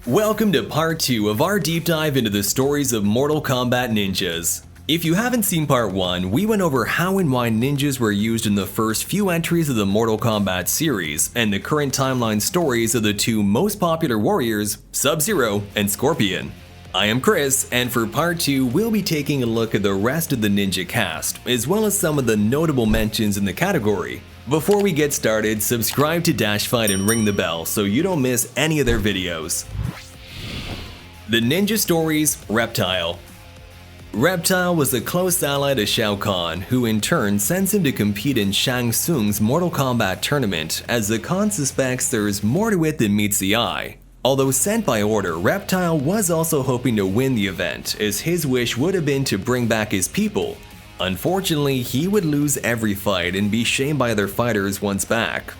Welcome to part 2 of our deep dive into the stories of Mortal Kombat ninjas. If you haven't seen part 1, we went over how and why ninjas were used in the first few entries of the Mortal Kombat series, and the current timeline stories of the two most popular warriors, Sub-Zero and Scorpion. I am Chris, and for part 2 we'll be taking a look at the rest of the ninja cast, as well as some of the notable mentions in the category. Before we get started, subscribe to DashFight and ring the bell so you don't miss any of their videos. The Ninja Stories Reptile. Reptile was a close ally to Shao Kahn, who in turn sends him to compete in Shang Tsung's Mortal Kombat tournament, as the Khan suspects there's more to it than meets the eye. Although sent by order, Reptile was also hoping to win the event, as his wish would have been to bring back his people. Unfortunately, he would lose every fight and be shamed by other fighters once back.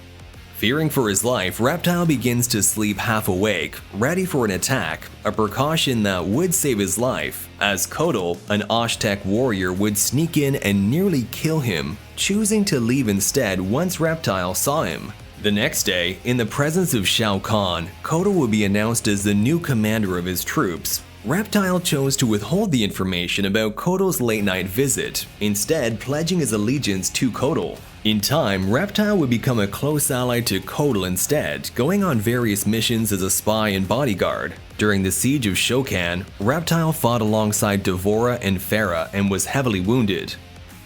Fearing for his life, Reptile begins to sleep half awake, ready for an attack, a precaution that would save his life, as Kotal, an Aztec warrior, would sneak in and nearly kill him, choosing to leave instead once Reptile saw him. The next day, in the presence of Shao Kahn, Kotal would be announced as the new commander of his troops. Reptile chose to withhold the information about Kotal's late-night visit, instead pledging his allegiance to Kotal. In time, Reptile would become a close ally to Kotal instead, going on various missions as a spy and bodyguard. During the siege of Shokan, Reptile fought alongside D'Vorah and Farah and was heavily wounded.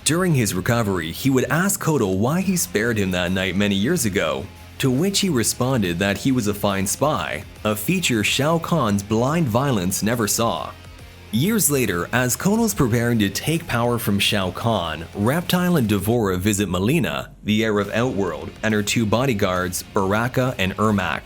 During his recovery, he would ask Kotal why he spared him that night many years ago, to which he responded that he was a fine spy, a feature Shao Kahn's blind violence never saw. Years later, as Kotal's preparing to take power from Shao Kahn, Reptile and D'Vorah visit Mileena, the heir of Outworld, and her two bodyguards, Baraka and Ermac.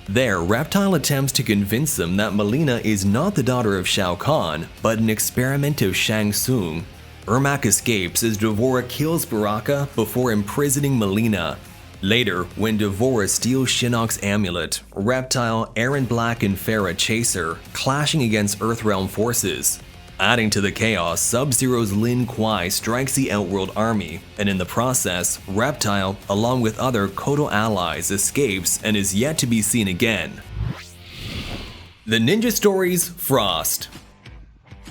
There, Reptile attempts to convince them that Mileena is not the daughter of Shao Kahn, but an experiment of Shang Tsung. Ermac escapes as D'Vorah kills Baraka before imprisoning Mileena. Later, when D'Vorah steals Shinnok's amulet, Reptile, Aaron Black and Farah chase her, clashing against Earthrealm forces. Adding to the chaos, Sub-Zero's Lin Kuei strikes the Outworld army, and in the process, Reptile, along with other Kotal allies, escapes and is yet to be seen again. The Ninja Stories Frost.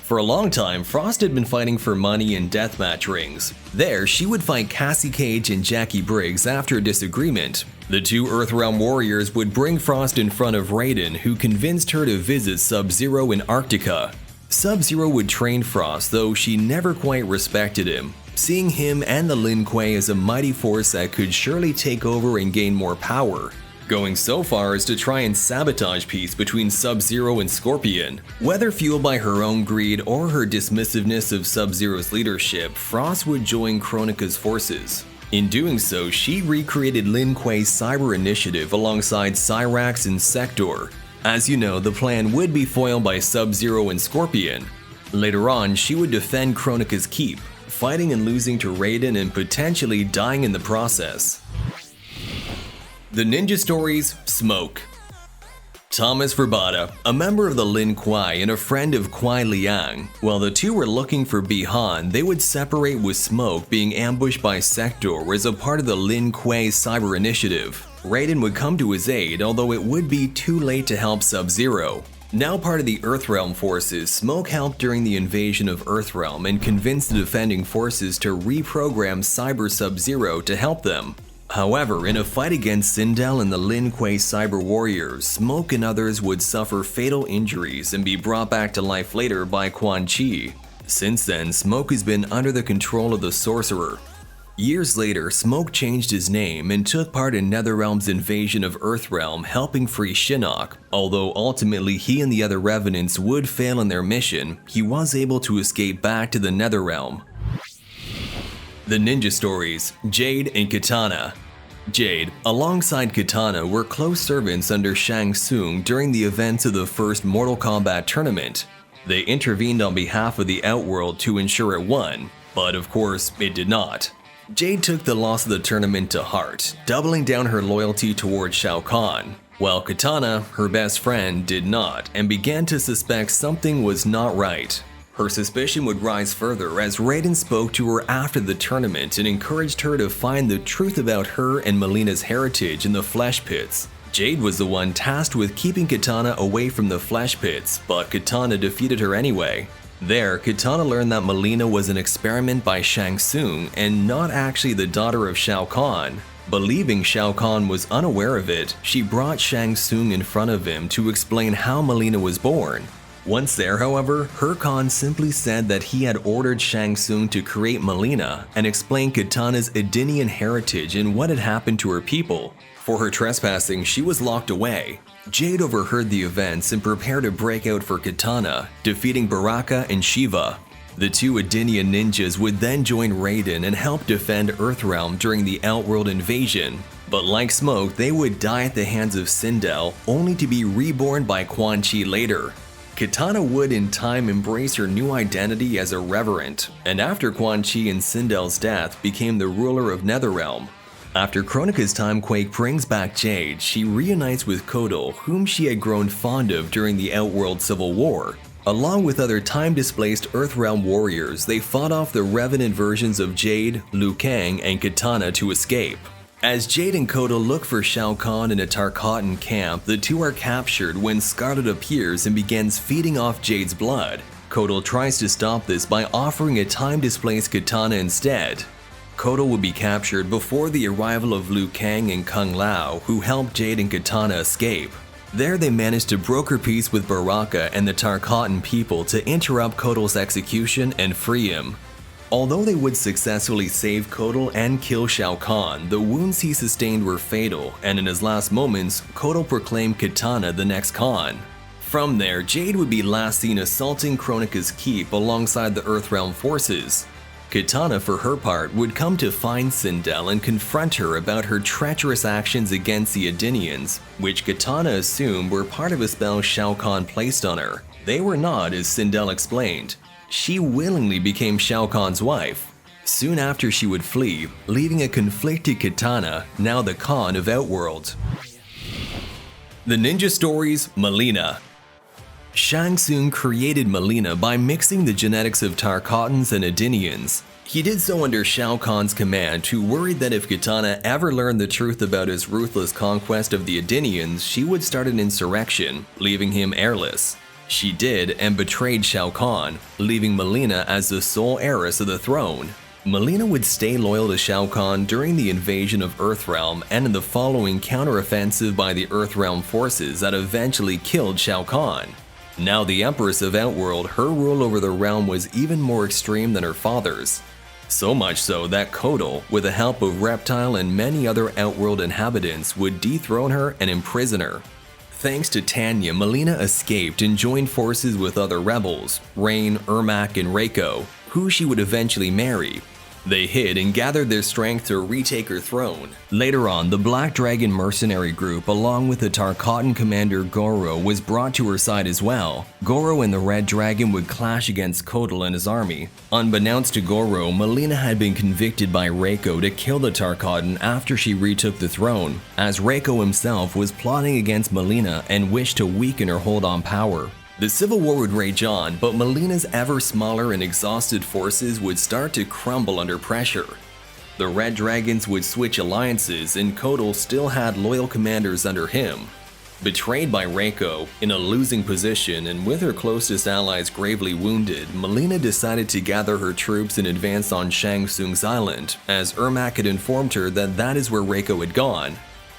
For a long time, Frost had been fighting for money in deathmatch rings. There, she would fight Cassie Cage and Jackie Briggs after a disagreement. The two Earthrealm warriors would bring Frost in front of Raiden, who convinced her to visit Sub-Zero in Arctica. Sub-Zero would train Frost, though she never quite respected him, seeing him and the Lin Kuei as a mighty force that could surely take over and gain more power, going so far as to try and sabotage peace between Sub-Zero and Scorpion. Whether fueled by her own greed or her dismissiveness of Sub-Zero's leadership, Frost would join Kronika's forces. In doing so, she recreated Lin Kuei's cyber initiative alongside Cyrax and Sektor. As you know, the plan would be foiled by Sub-Zero and Scorpion. Later on, she would defend Kronika's keep, fighting and losing to Raiden and potentially dying in the process. The Ninja Stories Smoke. Thomas Verbata, a member of the Lin Kuei and a friend of Kuei Liang. While the two were looking for Bi-Han, they would separate with Smoke being ambushed by Sektor as a part of the Lin Kuei cyber initiative. Raiden would come to his aid, although it would be too late to help Sub-Zero. Now part of the Earthrealm forces, Smoke helped during the invasion of Earthrealm and convinced the defending forces to reprogram Cyber Sub-Zero to help them. However, in a fight against Sindel and the Lin Kuei cyber warriors, Smoke and others would suffer fatal injuries and be brought back to life later by Quan Chi. Since then, Smoke has been under the control of the Sorcerer. Years later, Smoke changed his name and took part in Netherrealm's invasion of Earthrealm, helping free Shinnok. Although ultimately he and the other Revenants would fail in their mission, he was able to escape back to the Netherrealm. The Ninja Stories Jade and Kitana. Jade, alongside Kitana, were close servants under Shang Tsung during the events of the first Mortal Kombat tournament. They intervened on behalf of the Outworld to ensure it won, but of course, it did not. Jade took the loss of the tournament to heart, doubling down her loyalty towards Shao Kahn, while Kitana, her best friend, did not and began to suspect something was not right. Her suspicion would rise further as Raiden spoke to her after the tournament and encouraged her to find the truth about her and Mileena's heritage in the Flesh Pits. Jade was the one tasked with keeping Kitana away from the flesh pits, but Kitana defeated her anyway. There, Kitana learned that Mileena was an experiment by Shang Tsung and not actually the daughter of Shao Kahn. Believing Shao Kahn was unaware of it, she brought Shang Tsung in front of him to explain how Mileena was born. Once there, however, Khan simply said that he had ordered Shang Tsung to create Mileena and explain Kitana's Edenian heritage and what had happened to her people. For her trespassing, she was locked away. Jade overheard the events and prepared a breakout for Kitana, defeating Baraka and Shiva. The two Edenian ninjas would then join Raiden and help defend Earthrealm during the Outworld invasion. But like smoke, they would die at the hands of Sindel, only to be reborn by Quan Chi later. Kitana would in time embrace her new identity as a Reverend, and after Quan Chi and Sindel's death became the ruler of Netherrealm. After Kronika's Timequake brings back Jade, she reunites with Kotal, whom she had grown fond of during the Outworld Civil War. Along with other time-displaced Earthrealm warriors, they fought off the revenant versions of Jade, Liu Kang, and Kitana to escape. As Jade and Kotal look for Shao Kahn in a Tarkatan camp, the two are captured when Skarlet appears and begins feeding off Jade's blood. Kotal tries to stop this by offering a time-displaced Kitana instead. Kotal would be captured before the arrival of Liu Kang and Kung Lao, who helped Jade and Kitana escape. There they managed to broker peace with Baraka and the Tarkatan people to interrupt Kotal's execution and free him. Although they would successfully save Kotal and kill Shao Kahn, the wounds he sustained were fatal, and in his last moments, Kotal proclaimed Kitana the next Khan. From there, Jade would be last seen assaulting Kronika's keep alongside the Earthrealm forces. Kitana, for her part, would come to find Sindel and confront her about her treacherous actions against the Edenians, which Kitana assumed were part of a spell Shao Kahn placed on her. They were not, as Sindel explained. She willingly became Shao Kahn's wife. Soon after, she would flee, leaving a conflicted Kitana, now the Khan of Outworld. The Ninja Stories, Mileena. Shang Tsung created Mileena by mixing the genetics of Tarkatans and Edenians. He did so under Shao Kahn's command, who worried that if Kitana ever learned the truth about his ruthless conquest of the Edenians, she would start an insurrection, leaving him heirless. She did and betrayed Shao Kahn, leaving Mileena as the sole heiress of the throne. Mileena would stay loyal to Shao Kahn during the invasion of Earthrealm and in the following counteroffensive by the Earthrealm forces that eventually killed Shao Kahn. Now the Empress of Outworld, her rule over the realm was even more extreme than her father's. So much so that Kotal, with the help of Reptile and many other Outworld inhabitants, would dethrone her and imprison her. Thanks to Tanya, Mileena escaped and joined forces with other rebels, Rain, Ermac, and Reiko, who she would eventually marry. They hid and gathered their strength to retake her throne. Later on, the Black Dragon mercenary group, along with the Tarkatan commander Goro, was brought to her side as well. Goro and the Red Dragon would clash against Kotal and his army. Unbeknownst to Goro, Mileena had been convicted by Reiko to kill the Tarkatan after she retook the throne, as Reiko himself was plotting against Mileena and wished to weaken her hold on power. The civil war would rage on, but Mileena's ever smaller and exhausted forces would start to crumble under pressure. The Red Dragons would switch alliances, and Kotal still had loyal commanders under him. Betrayed by Reiko, in a losing position and with her closest allies gravely wounded, Mileena decided to gather her troops and advance on Shang Tsung's island, as Ermac had informed her that that is where Reiko had gone.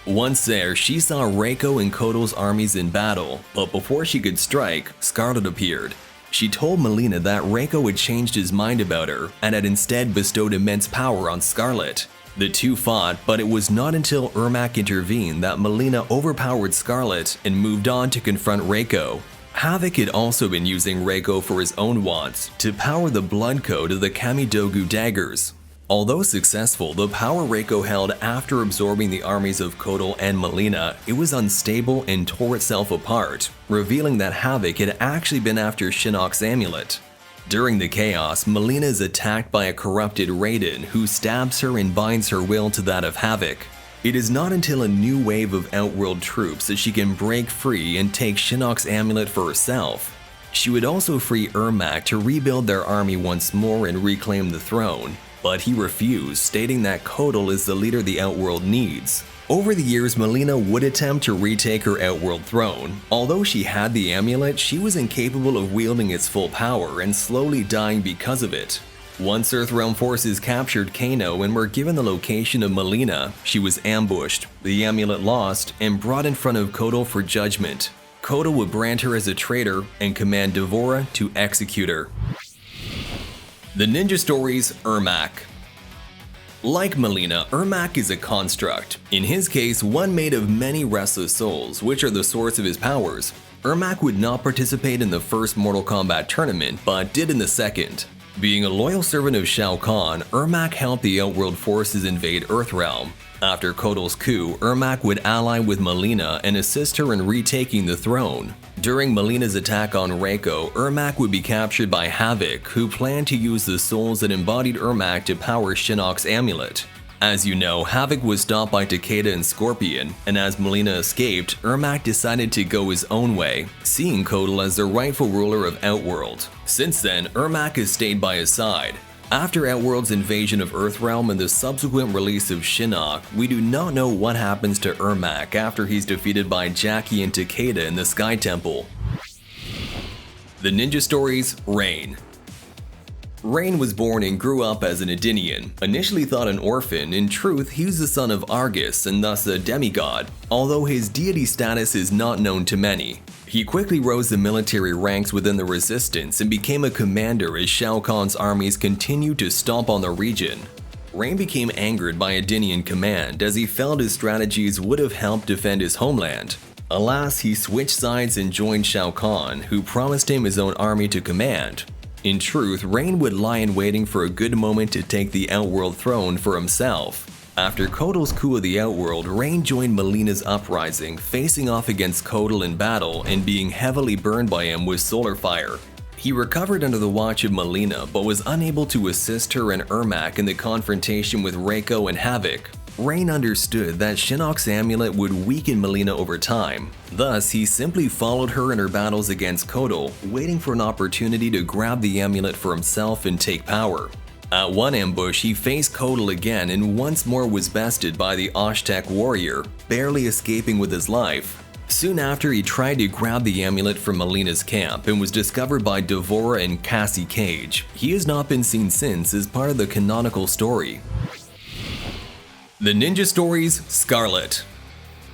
Once there, she saw Reiko and Kotal's armies in battle, but before she could strike, Skarlet appeared. She told Mileena that Reiko had changed his mind about her and had instead bestowed immense power on Skarlet. The two fought, but it was not until Ermac intervened that Mileena overpowered Skarlet and moved on to confront Reiko. Havoc had also been using Reiko for his own wants to power the blood code of the Kamidogu daggers. Although successful, the power Reiko held after absorbing the armies of Kotal and Mileena, it was unstable and tore itself apart, revealing that Havoc had actually been after Shinnok's amulet. During the chaos, Mileena is attacked by a corrupted Raiden who stabs her and binds her will to that of Havoc. It is not until a new wave of Outworld troops that she can break free and take Shinnok's amulet for herself. She would also free Ermac to rebuild their army once more and reclaim the throne. but he refused, stating that Kotal is the leader the Outworld needs. Over the years, Mileena would attempt to retake her Outworld throne. Although she had the amulet, she was incapable of wielding its full power and slowly dying because of it. Once Earthrealm forces captured Kano and were given the location of Mileena, she was ambushed, the amulet lost, and brought in front of Kotal for judgment. Kotal would brand her as a traitor and command D'Vorah to execute her. The Ninja Stories Ermac. Like Mileena, Ermac is a construct. In his case, one made of many restless souls, which are the source of his powers. Ermac would not participate in the first Mortal Kombat tournament, but did in the second. Being a loyal servant of Shao Kahn, Ermac helped the Outworld forces invade Earthrealm. After Kotal's coup, Ermac would ally with Mileena and assist her in retaking the throne. During Mileena's attack on Reiko, Ermac would be captured by Havoc, who planned to use the souls that embodied Ermac to power Shinnok's amulet. As you know, Havoc was stopped by Takeda and Scorpion, and as Mileena escaped, Ermac decided to go his own way, seeing Kotal as the rightful ruler of Outworld. Since then, Ermac has stayed by his side. After Outworld's invasion of Earthrealm and the subsequent release of Shinnok, we do not know what happens to Ermac after he's defeated by Jackie and Takeda in the Sky Temple. The Ninja Stories Rain. Rain was born and grew up as an Edenian. Initially thought an orphan, in truth he was the son of Argus and thus a demigod, although his deity status is not known to many. He quickly rose the military ranks within the resistance and became a commander as Shao Kahn's armies continued to stomp on the region. Rain became angered by Edenian command as he felt his strategies would have helped defend his homeland. Alas, he switched sides and joined Shao Kahn, who promised him his own army to command. In truth, Rain would lie in waiting for a good moment to take the Outworld throne for himself. After Kotal's coup of the Outworld, Rain joined Mileena's uprising, facing off against Kotal in battle and being heavily burned by him with solar fire. He recovered under the watch of Mileena, but was unable to assist her and Ermac in the confrontation with Reiko and Havoc. Rain understood that Shinnok's amulet would weaken Mileena over time. Thus, he simply followed her in her battles against Kotal, waiting for an opportunity to grab the amulet for himself and take power. At one ambush, he faced Kotal again and once more was bested by the Oshtek warrior, barely escaping with his life. Soon after, he tried to grab the amulet from Mileena's camp and was discovered by D'Vorah and Cassie Cage. He has not been seen since as part of the canonical story. The Ninja Stories Skarlet.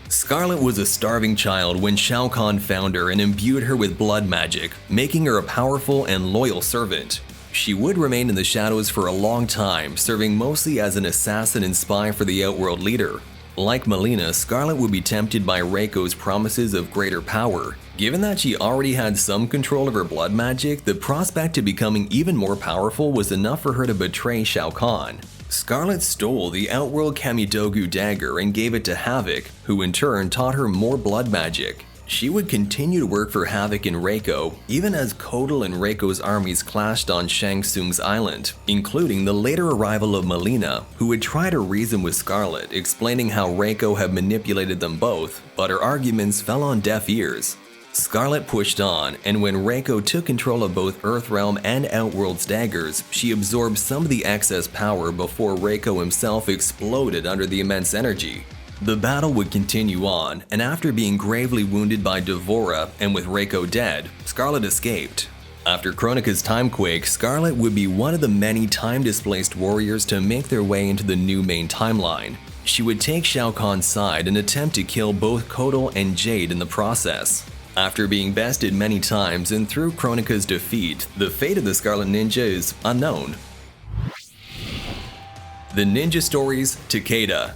Skarlet was a starving child when Shao Kahn found her and imbued her with blood magic, making her a powerful and loyal servant. She would remain in the shadows for a long time, serving mostly as an assassin and spy for the Outworld leader. Like Mileena, Skarlet would be tempted by Reiko's promises of greater power. Given that she already had some control of her blood magic, the prospect of becoming even more powerful was enough for her to betray Shao Kahn. Skarlet stole the Outworld Kamidogu dagger and gave it to Havoc, who in turn taught her more blood magic. She would continue to work for Havoc and Reiko, even as Kotal and Reiko's armies clashed on Shang Tsung's island, including the later arrival of Mileena, who would try to reason with Skarlet, explaining how Reiko had manipulated them both, but her arguments fell on deaf ears. Skarlet pushed on, and when Reiko took control of both Earthrealm and Outworld's daggers, she absorbed some of the excess power before Reiko himself exploded under the immense energy. The battle would continue on, and after being gravely wounded by D'Vorah and with Reiko dead, Skarlet escaped. After Kronika's timequake, Skarlet would be one of the many time-displaced warriors to make their way into the new main timeline. She would take Shao Kahn's side and attempt to kill both Kotal and Jade in the process. After being bested many times and through Kronika's defeat, the fate of the Skarlet Ninja is unknown. The Ninja Stories Takeda.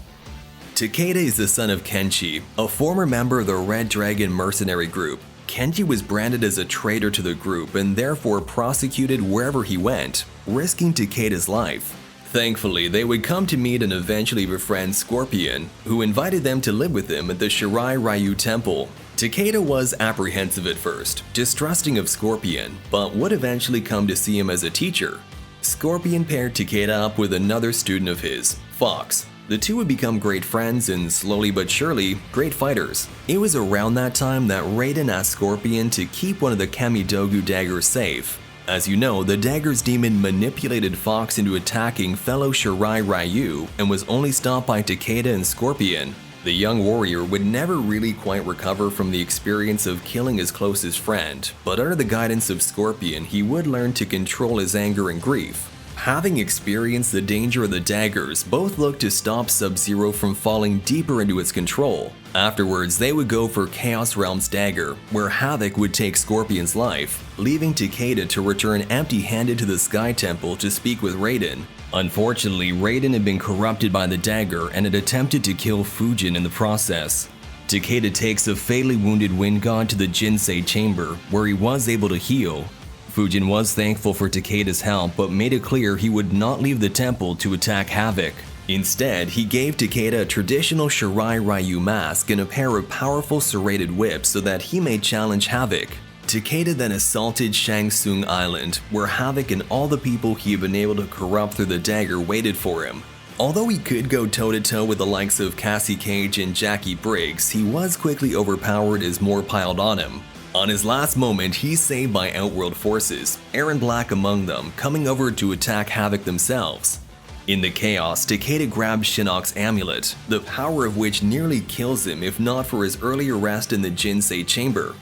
Takeda is the son of Kenshi, a former member of the Red Dragon mercenary group. Kenshi was branded as a traitor to the group and therefore prosecuted wherever he went, risking Takeda's life. Thankfully, they would come to meet and eventually befriend Scorpion, who invited them to live with him at the Shirai Ryu Temple. Takeda was apprehensive at first, distrusting of Scorpion, but would eventually come to see him as a teacher. Scorpion paired Takeda up with another student of his, Fox. The two would become great friends and slowly but surely, great fighters. It was around that time that Raiden asked Scorpion to keep one of the Kamidogu daggers safe. As you know, the Dagger's demon manipulated Fox into attacking fellow Shirai Ryu and was only stopped by Takeda and Scorpion. The young warrior would never really quite recover from the experience of killing his closest friend, but under the guidance of Scorpion, he would learn to control his anger and grief. Having experienced the danger of the daggers, both looked to stop Sub-Zero from falling deeper into its control. Afterwards, they would go for Chaos Realm's dagger, where Havoc would take Scorpion's life, leaving Takeda to return empty-handed to the Sky Temple to speak with Raiden. Unfortunately, Raiden had been corrupted by the dagger and had attempted to kill Fujin in the process. Takeda takes a fatally wounded Wind God to the Jinsei chamber, where he was able to heal. Fujin was thankful for Takeda's help, but made it clear he would not leave the temple to attack Havoc. Instead, he gave Takeda a traditional Shirai Ryu mask and a pair of powerful serrated whips so that he may challenge Havoc. Takeda then assaulted Shang Tsung Island, where Havoc and all the people he had been able to corrupt through the dagger waited for him. Although he could go toe-to-toe with the likes of Cassie Cage and Jackie Briggs, he was quickly overpowered as more piled on him. On his last moment, he's saved by Outworld forces, Aaron Black among them, coming over to attack Havoc themselves. In the chaos, Takeda grabs Shinnok's amulet, the power of which nearly kills him if not for his early arrest in the Jinsei chamber.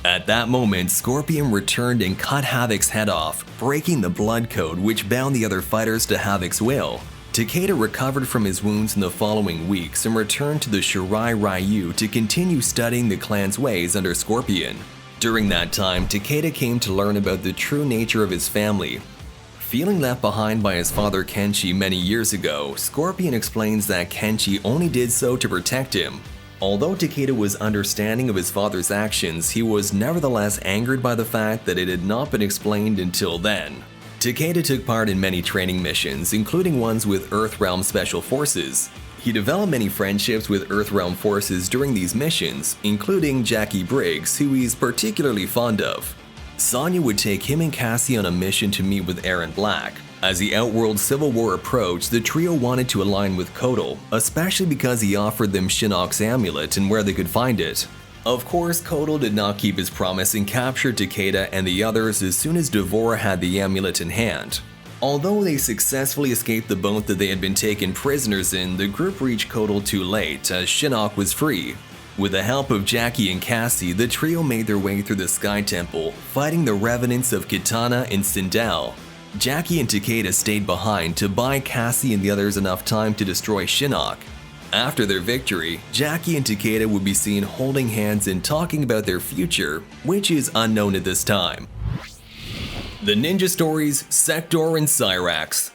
At that moment, Scorpion returned and cut Havoc's head off, breaking the blood code which bound the other fighters to Havoc's will. Takeda recovered from his wounds in the following weeks and returned to the Shirai Ryu to continue studying the clan's ways under Scorpion. During that time, Takeda came to learn about the true nature of his family. Feeling left behind by his father Kenshi many years ago, Scorpion explains that Kenshi only did so to protect him. Although Takeda was understanding of his father's actions, he was nevertheless angered by the fact that it had not been explained until then. Takeda took part in many training missions, including ones with Earthrealm Special Forces. He developed many friendships with Earthrealm forces during these missions, including Jackie Briggs, who he's particularly fond of. Sonya would take him and Cassie on a mission to meet with Aaron Black. As the Outworld Civil War approached, the trio wanted to align with Kotal, especially because he offered them Shinnok's amulet and where they could find it. Of course, Kotal did not keep his promise and captured Takeda and the others as soon as D'Vorah had the amulet in hand. Although they successfully escaped the boat that they had been taken prisoners in, the group reached Kotal too late, as Shinnok was free. With the help of Jackie and Cassie, the trio made their way through the Sky Temple, fighting the revenants of Kitana and Sindel. Jackie and Takeda stayed behind to buy Cassie and the others enough time to destroy Shinnok. After their victory, Jackie and Takeda would be seen holding hands and talking about their future, which is unknown at this time. The Ninja Stories, Sektor and Cyrax.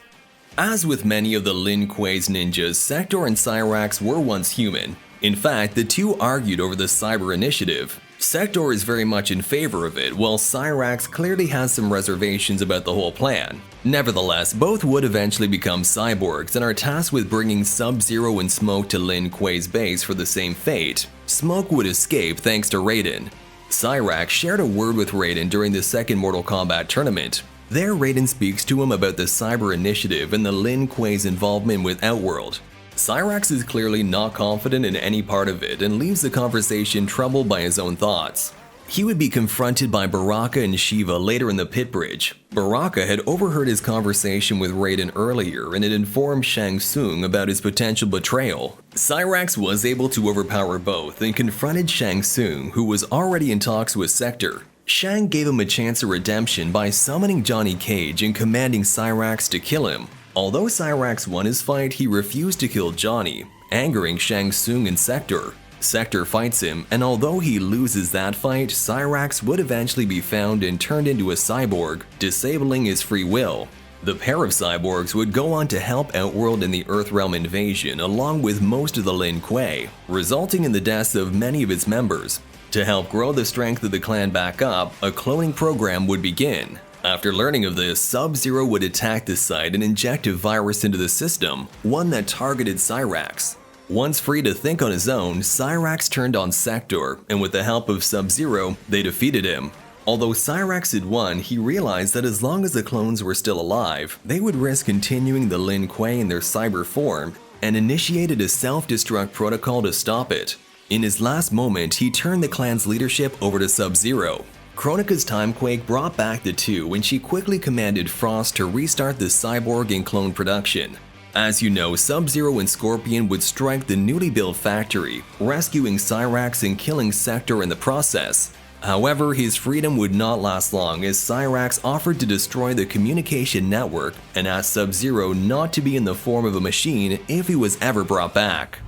As with many of the Lin Kuei's ninjas, Sektor and Cyrax were once human. In fact, the two argued over the Cyber Initiative. Sektor is very much in favor of it, while Cyrax clearly has some reservations about the whole plan. Nevertheless, both would eventually become cyborgs and are tasked with bringing Sub-Zero and Smoke to Lin Kuei's base for the same fate. Smoke would escape thanks to Raiden. Cyrax shared a word with Raiden during the second Mortal Kombat tournament. There, Raiden speaks to him about the Cyber Initiative and the Lin Kuei's involvement with Outworld. Cyrax is clearly not confident in any part of it and leaves the conversation troubled by his own thoughts. He would be confronted by Baraka and Shiva later in the pit bridge. Baraka had overheard his conversation with Raiden earlier and had informed Shang Tsung about his potential betrayal. Cyrax was able to overpower both and confronted Shang Tsung, who was already in talks with Sektor. Shang gave him a chance of redemption by summoning Johnny Cage and commanding Cyrax to kill him. Although Cyrax won his fight, he refused to kill Johnny, angering Shang Tsung and Sektor. Sektor fights him, and although he loses that fight, Cyrax would eventually be found and turned into a cyborg, disabling his free will. The pair of cyborgs would go on to help Outworld in the Earthrealm invasion along with most of the Lin Kuei, resulting in the deaths of many of its members. To help grow the strength of the clan back up, a cloning program would begin. After learning of this, Sub-Zero would attack the site and inject a virus into the system, one that targeted Cyrax. Once free to think on his own, Cyrax turned on Sektor, and with the help of Sub-Zero, they defeated him. Although Cyrax had won, he realized that as long as the clones were still alive, they would risk continuing the Lin Kuei in their cyber form, and initiated a self-destruct protocol to stop it. In his last moment, he turned the clan's leadership over to Sub-Zero. Kronika's Timequake brought back the two when she quickly commanded Frost to restart the Cyborg and clone production. As you know, Sub-Zero and Scorpion would strike the newly built factory, rescuing Cyrax and killing Sektor in the process. However, his freedom would not last long as Cyrax offered to destroy the communication network and asked Sub-Zero not to be in the form of a machine if he was ever brought back.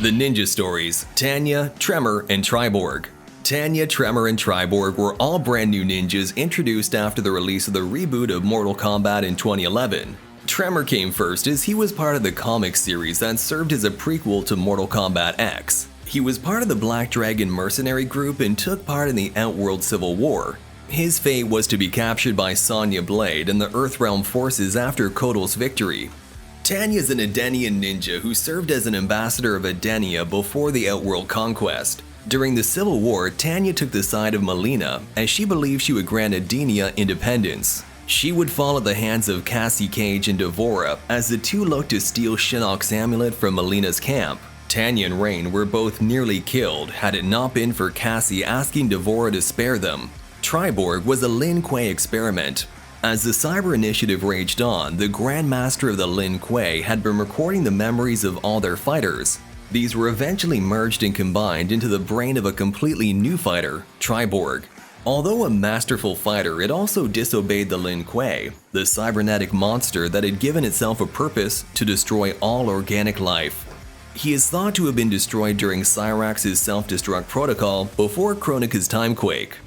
The Ninja Stories: Tanya, Tremor, and Triborg. Tanya, Tremor, and Triborg were all brand new ninjas introduced after the release of the reboot of Mortal Kombat in 2011. Tremor came first as he was part of the comic series that served as a prequel to Mortal Kombat X. He was part of the Black Dragon mercenary group and took part in the Outworld Civil War. His fate was to be captured by Sonya Blade and the Earthrealm forces after Kotal's victory. Tanya is an Edenian ninja who served as an ambassador of Edenia before the Outworld conquest. During the Civil War, Tanya took the side of Mileena as she believed she would grant Edenia independence. She would fall at the hands of Cassie Cage and D'Vorah as the two looked to steal Shinnok's amulet from Mileena's camp. Tanya and Rain were both nearly killed had it not been for Cassie asking D'Vorah to spare them. Triborg was a Lin Kuei experiment. As the Cyber Initiative raged on, the Grand Master of the Lin Kuei had been recording the memories of all their fighters. These were eventually merged and combined into the brain of a completely new fighter, Triborg. Although a masterful fighter, it also disobeyed the Lin Kuei, the cybernetic monster that had given itself a purpose to destroy all organic life. He is thought to have been destroyed during Cyrax's self-destruct protocol before Kronika's Timequake.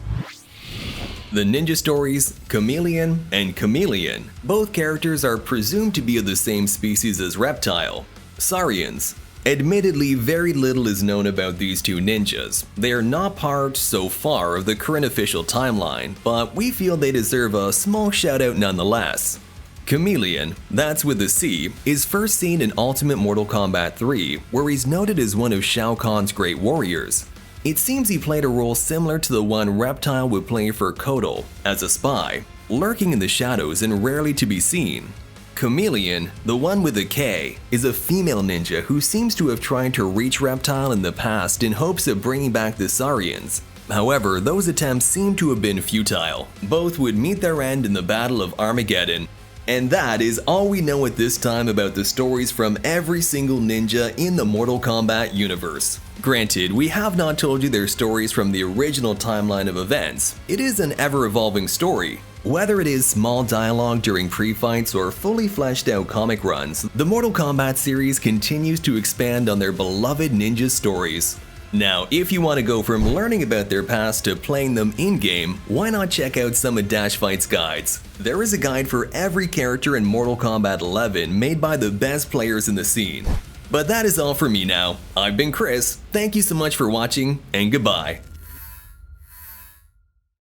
The Ninja Stories: Khameleon and Chameleon. Both characters are presumed to be of the same species as Reptile, Saurians. Admittedly, very little is known about these two ninjas. They are not part, so far, of the current official timeline, but we feel they deserve a small shout out nonetheless. Khameleon, that's with a C, is first seen in Ultimate Mortal Kombat 3, where he's noted as one of Shao Kahn's great warriors. It seems he played a role similar to the one Reptile would play for Kotal, as a spy, lurking in the shadows and rarely to be seen. Khameleon, the one with a K, is a female ninja who seems to have tried to reach Reptile in the past in hopes of bringing back the Saurians. However, those attempts seem to have been futile. Both would meet their end in the Battle of Armageddon. And that is all we know at this time about the stories from every single ninja in the Mortal Kombat universe. Granted, we have not told you their stories from the original timeline of events. It is an ever-evolving story. Whether it is small dialogue during pre-fights or fully fleshed out comic runs, the Mortal Kombat series continues to expand on their beloved ninja stories. Now, if you want to go from learning about their past to playing them in-game, why not check out some of DashFight's guides? There is a guide for every character in Mortal Kombat 11 made by the best players in the scene. But that is all for me now. I've been Chris, thank you so much for watching, and goodbye.